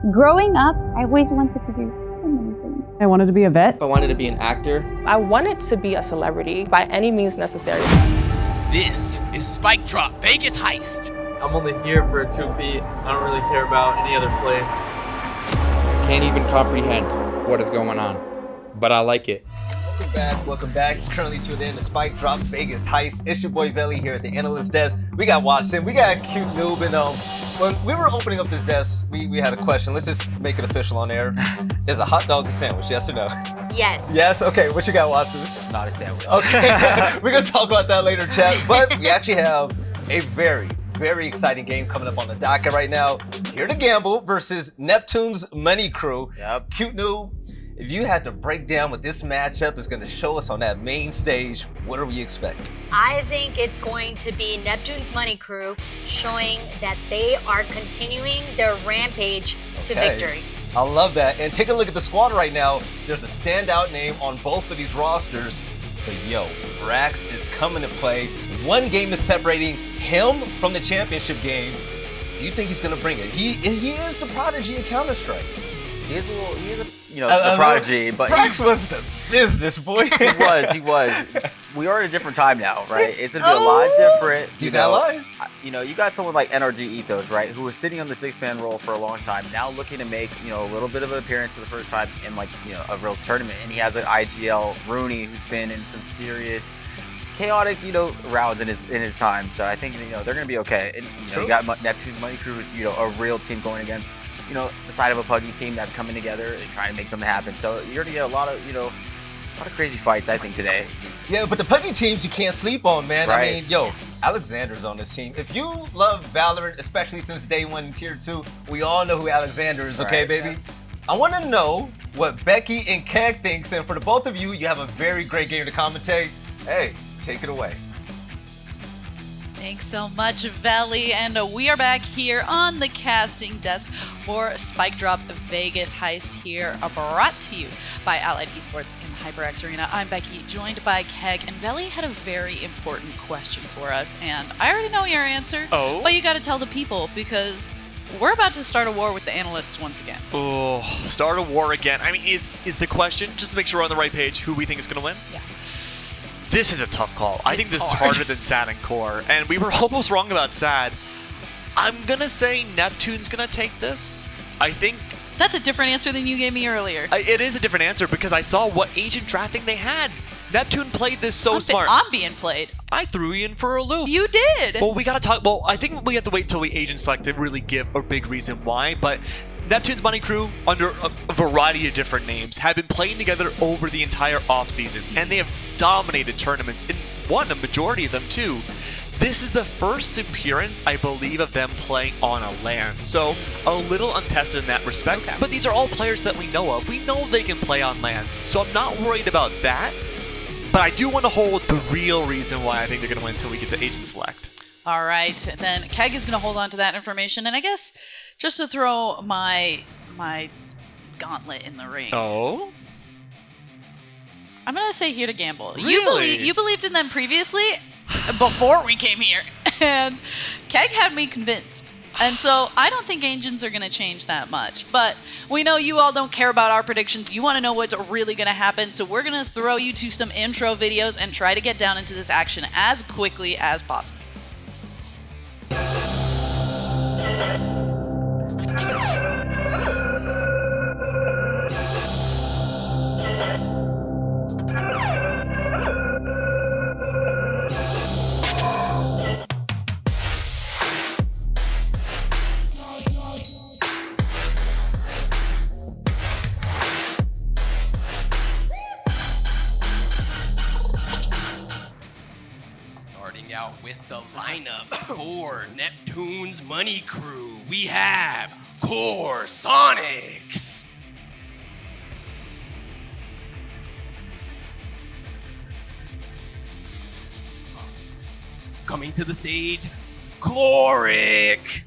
Growing up, I always wanted to do so many things. I wanted to be a vet. I wanted to be an actor. I wanted to be a celebrity by any means necessary. This is Spike Drop Vegas Heist. I'm only here for a 2B. I don't really care about any other place. Can't even comprehend what is going on, but I like it. Welcome back. Currently tuned in to Spike Drop Vegas Heist. It's your boy Veli here at the analyst desk. We got Watson, we got Cute Noob, and when we were opening up this desk, we had a question. Let's just make it official on air. Is a hot dog a sandwich, yes or no? Yes. Yes? Okay, what you got, Watson? Not a sandwich. Okay, we're gonna talk about that later, chat. But we actually have a very exciting game coming up on the docket right now. Here to Gamble versus Neptune's Money Crew. Yep. Cute Noob, if you had to break down what this matchup is going to show us on that main stage, what do we expect? I think it's going to be Neptune's Money Crew showing that they are continuing their rampage to victory. I love that. And take a look at the squad right now. There's a standout name on both of these rosters. But yo, Brax is coming to play. One game is separating him from the championship game. Do you think he's going to bring it? He is the prodigy of Counter-Strike. He is the prodigy, but Brax was the business boy. He was. We are at a different time now, right? It's gonna be a lot different. He's not lying. You got someone like NRG Ethos, right, who was sitting on the 6-man role for a long time, now looking to make a little bit of an appearance for the first time in a real tournament, and he has an IGL Rooney who's been in some serious chaotic rounds in his time. So I think they're gonna be okay. And you got Neptune's Money Crew, who's a real team going against the side of a Puggy team that's coming together and trying to make something happen. So you're gonna get a lot of crazy fights, I think, today. Yeah, but the Puggy teams you can't sleep on, man. Right. I mean, Alexander's on this team. If you love Valorant, especially since day 1 in Tier 2, we all know who Alexander is, okay, baby? Yes. I want to know what Becky and Keg thinks, and for the both of you, you have a very great game to commentate. Hey, take it away. Thanks so much, Veli, and we are back here on the casting desk for Spike Drop Vegas Heist here, brought to you by Allied Esports in HyperX Arena. I'm Becky, joined by Keg, and Veli had a very important question for us, and I already know your answer, but you got to tell the people, because we're about to start a war with the analysts once again. Oh, start a war again. I mean, is the question, just to make sure we're on the right page, who we think is going to win? Yeah. This is a tough call. I think this is harder than Sad and Core, and we were almost wrong about Sad. I'm going to say Neptune's going to take this. I think... That's a different answer than you gave me earlier. It is a different answer because I saw what agent drafting they had. Neptune played this so smart. I'm being played. I threw you in for a loop. You did. Well, we got to talk... Well, I think we have to wait until we agent select to really give a big reason why, but... Neptune's Money Crew, under a variety of different names, have been playing together over the entire offseason, and they have dominated tournaments and won a majority of them too. This is the first appearance, I believe, of them playing on a LAN, so a little untested in that respect, but these are all players that we know of. We know they can play on LAN, so I'm not worried about that, but I do want to hold the real reason why I think they're going to win until we get to agent select. All right, then Keg is going to hold on to that information, and I guess just to throw my gauntlet in the ring. Oh? I'm going to say here to Gamble. Really? You believed in them previously before we came here, and Keg had me convinced. And so I don't think agents are going to change that much. But we know you all don't care about our predictions. You want to know what's really going to happen. So we're going to throw you to some intro videos and try to get down into this action as quickly as possible. Starting out with the lineup for Neptune's Money Crew, we have Core Sonics. Coming to the stage, Chloric.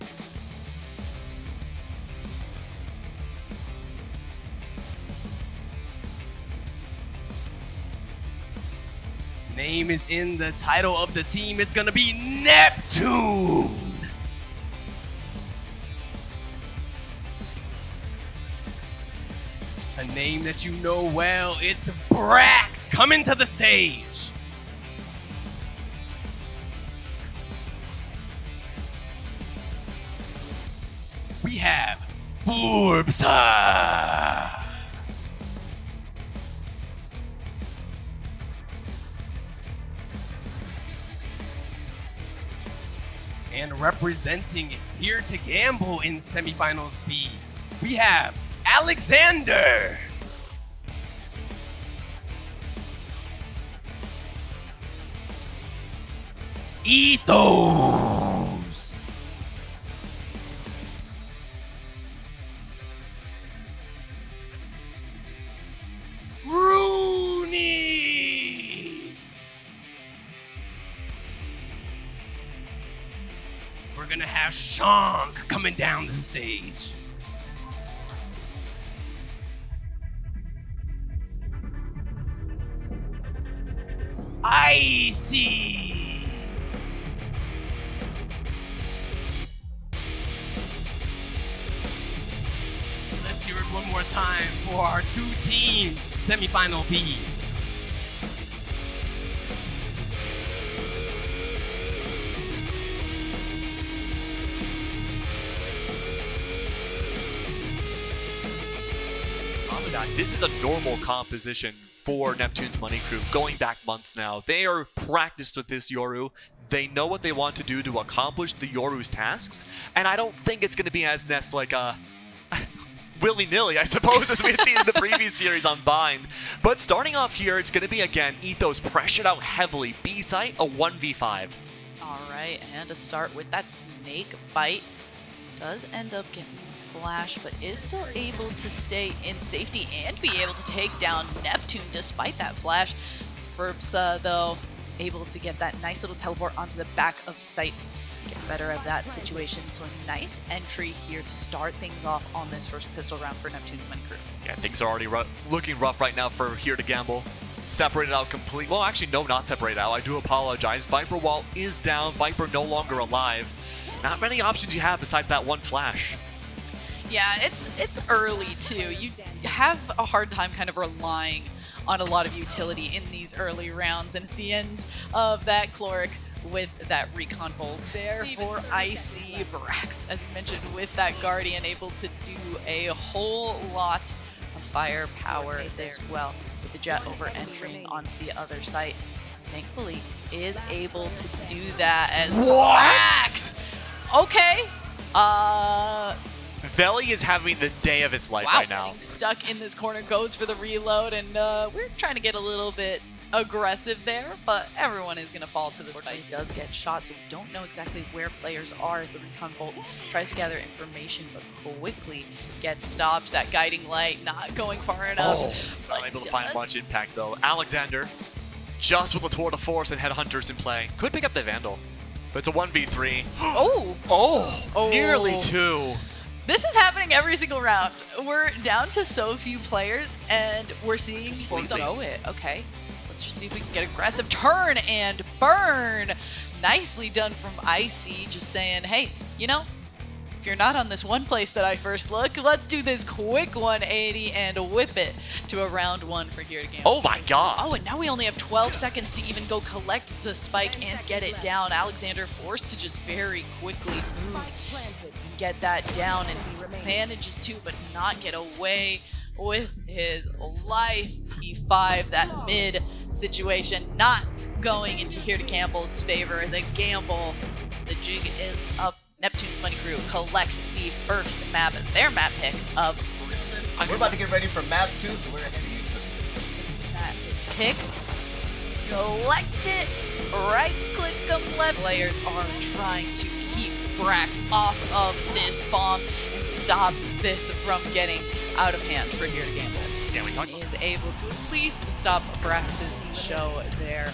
Name is in the title of the team. It's gonna be Neptune. A name that you know well, it's Brax coming to the stage. We have Forbes. And representing Here to Gamble in semifinals B, we have Alexander. Ethos. Rooney. We're gonna have Shank coming down the stage. Icy. Let's hear it one more time for our two teams, semifinal B. This is a normal composition for Neptune's Money Crew, going back months now. They are practiced with this Yoru. They know what they want to do to accomplish the Yoru's tasks, and I don't think it's going to be as willy-nilly, I suppose, as we had seen in the previous series on Bind. But starting off here, it's going to be, again, Ethos pressured out heavily. B-site, a 1v5. All right, and to start with that snake bite, does end up getting flash, but is still able to stay in safety and be able to take down Neptune despite that flash. Ferbsa, though, able to get that nice little teleport onto the back of site, get better of that situation. So a nice entry here to start things off on this first pistol round for Neptune's Money Crew. Yeah, things are already looking rough right now for Here to Gamble. Separated out complete. Well, actually, no, not separated out. I do apologize. Viper wall is down. Viper no longer alive. Not many options you have besides that one flash. Yeah, it's early too. You have a hard time kind of relying on a lot of utility in these early rounds, and at the end of that, Chloric with that recon bolt there for Icy. Brax, as you mentioned, with that Guardian, able to do a whole lot of firepower as well, with the Jet over entering onto the other site. Thankfully, is able to do that as Brax. Okay. Veli is having the day of his life right now. Stuck in this corner, goes for the reload, and we're trying to get a little bit aggressive there, but everyone is going to fall to this fight. He does get shot, so we don't know exactly where players are as the recon bolt tries to gather information, but quickly gets stopped. That guiding light not going far enough. Not able to find much impact, though. Alexander, just with the Tour de Force and Headhunters in play, could pick up the Vandal, but it's a 1v3. Nearly 2. This is happening every single round. We're down to so few players, and we're seeing some know it. Okay, let's just see if we can get aggressive. Turn and burn. Nicely done from Icy, just saying, hey, you know, if you're not on this one place that I first look, let's do this quick 180 and whip it to a round 1 for Here to Gamble. Oh my god. Oh, and now we only have 12 seconds to even go collect the spike and get it down. Alexander forced to just very quickly move and get that down, and he manages to, but not get away with his life. E5, that mid situation, not going into Here to Gamble's favor. The gamble, the jig is up. Neptune's Money Crew collect the first map, their map pick of Runes. We're about to get ready for map 2, so we're gonna see you soon. That pick, select it, right click them left. Players are trying to keep Brax off of this bomb and stop this from getting out of hand for Here to Gamble. Yeah, we talked He is able to at least stop Brax's show there.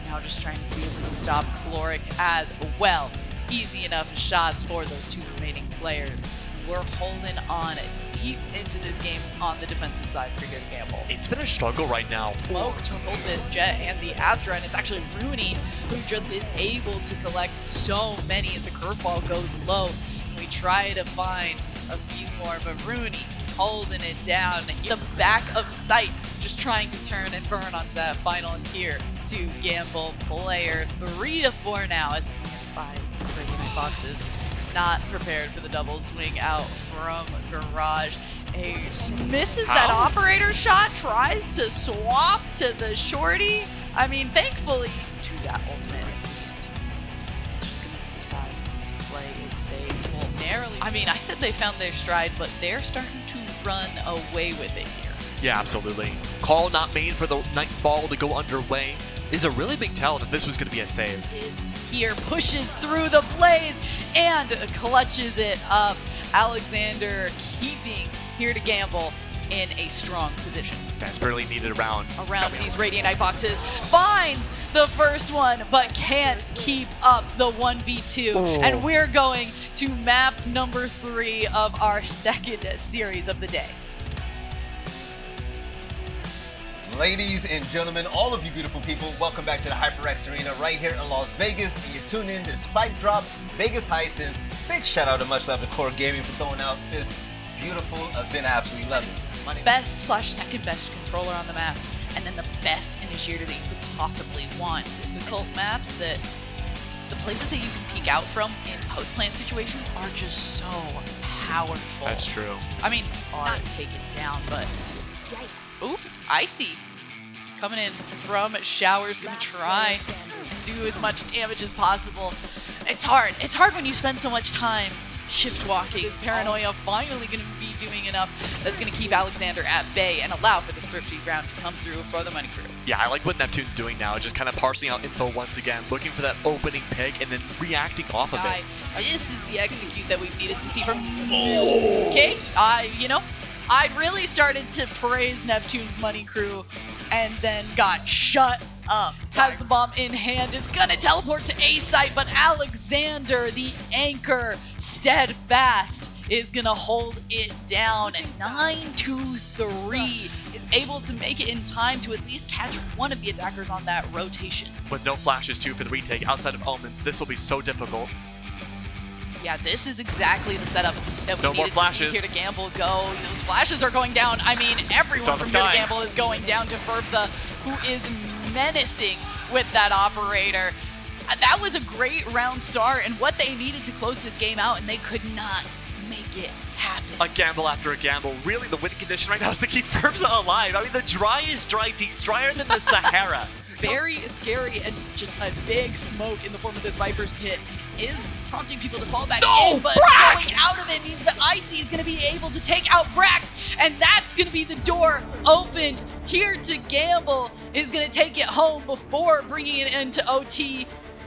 Now just trying to see if we can stop Chloric as well. Easy enough shots for those 2 remaining players. We're holding on deep into this game on the defensive side for Here to Gamble. It's been a struggle right now. Smokes from both this Jet and the Astra, and it's actually Rooney who just is able to collect so many as the curveball goes low. We try to find a few more, but Rooney holding it down. The back of sight, just trying to turn and burn onto that final here to Gamble player 3 to 4 now as 5 regular boxes. Not prepared for the double swing out from Garage. Misses that operator shot, tries to swap to the shorty. I mean, thankfully, to that ultimate at least, he's just going to decide to play it safe. Well, narrowly. I mean, I said they found their stride, but they're starting to run away with it here. Yeah, absolutely. Call not made for the Nightfall to go underway is a really big tell that this was going to be a save. Is here, pushes through the blaze and clutches it up. Alexander keeping Here to Gamble in a strong position. Desperately needed around These Radiant Night boxes. Finds the first one, but can't keep up the 1v2. And we're going to map number 3 of our second series of the day. Ladies and gentlemen, all of you beautiful people, welcome back to the HyperX Arena right here in Las Vegas. And you're tuned in to Spike Drop, Vegas Heist. Big shout out to Much Love to Core Gaming for throwing out this beautiful event. I absolutely love it. Best / second best controller on the map, and then the best initiator that you could possibly want. Difficult maps that the places that you can peek out from in post-plant situations are just so powerful. That's true. I mean, not take it down, but ooh, Icy coming in from Showers, gonna try to do as much damage as possible. It's hard. It's hard when you spend so much time shift walking. Is Paranoia finally going to be doing enough that's going to keep Alexander at bay and allow for this thrifty round to come through for the Money Crew? Yeah, I like what Neptune's doing now, just kind of parsing out info once again, looking for that opening pick and then reacting off of it. This is the execute that we've needed to see from... Okay, I really started to praise Neptune's Money Crew and then got shut up. Has the bomb in hand, is gonna teleport to A site, but Alexander, the anchor, steadfast, is gonna hold it down. And 9-2-3 is able to make it in time to at least catch one of the attackers on that rotation. With no flashes too for the retake outside of Omens, this will be so difficult. Yeah, this is exactly the setup that we needed to see Here to Gamble go. Those flashes are going down. I mean, everyone from Here to Gamble is going down to Furbza, who is menacing with that operator. That was a great round start and what they needed to close this game out, and they could not make it happen. A gamble after a gamble. Really, the winning condition right now is to keep Furbza alive. I mean, the driest dry peaks, drier than the Sahara. Very scary, and just a big smoke in the form of this Viper's Pit is prompting people to fall back in, but going out of it means that Icy is going to be able to take out Brax, and that's going to be the door opened. Here to Gamble is going to take it home before bringing it into OT,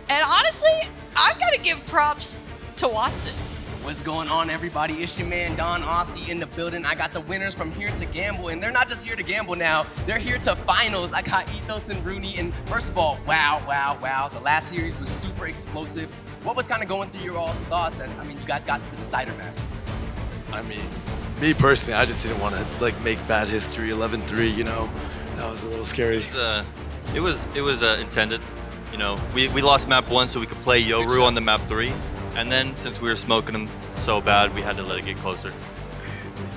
and honestly, I've got to give props to Watson. What's going on, everybody? It's your man Don Osty in the building. I got the winners from Here to Gamble, and they're not just here to gamble now. They're here to finals. I got Ethos and Rooney, and first of all, wow. The last series was super explosive. What was kind of going through your all's thoughts as, you guys got to the decider map? I mean, me personally, I just didn't want to, make bad history, 11-3, That was a little scary. It was intended. We lost map 1 so we could play Yoru on the map 3. And then, since we were smoking them so bad, we had to let it get closer.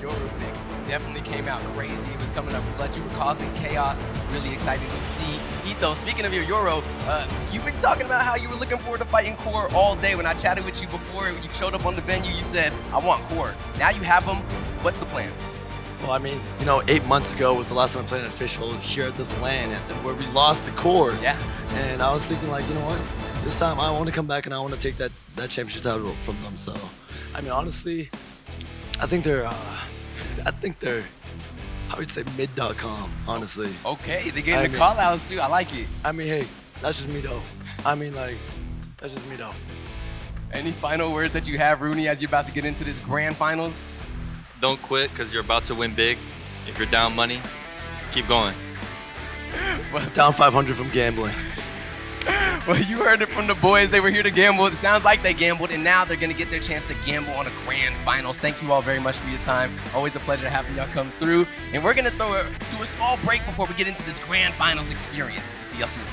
Yoru pick definitely came out crazy. It was coming up clutch. You were causing chaos. It was really exciting to see. Ethos, speaking of your Yoru, you've been talking about how you were looking forward to fighting Core all day. When I chatted with you before you showed up on the venue, you said, I want Core. Now you have them. What's the plan? Well, 8 months ago was the last time I played an official. It was here at this LAN, and where we lost the Core. Yeah. And I was thinking, you know what? This time I want to come back and I want to take that championship title from them. So, honestly, I think they're, how would you say, mid.com, honestly. Okay, they're getting the call-outs too. I like it. Hey, that's just me though. That's just me though. Any final words that you have, Rooney, as you're about to get into this grand finals? Don't quit, because you're about to win big. If you're down money, keep going. Down 500 from gambling. Well, you heard it from the boys. They were here to gamble. It sounds like they gambled, and now they're going to get their chance to gamble on a grand finals. Thank you all very much for your time. Always a pleasure having y'all come through. And we're going to throw it to a small break before we get into this grand finals experience. See y'all soon.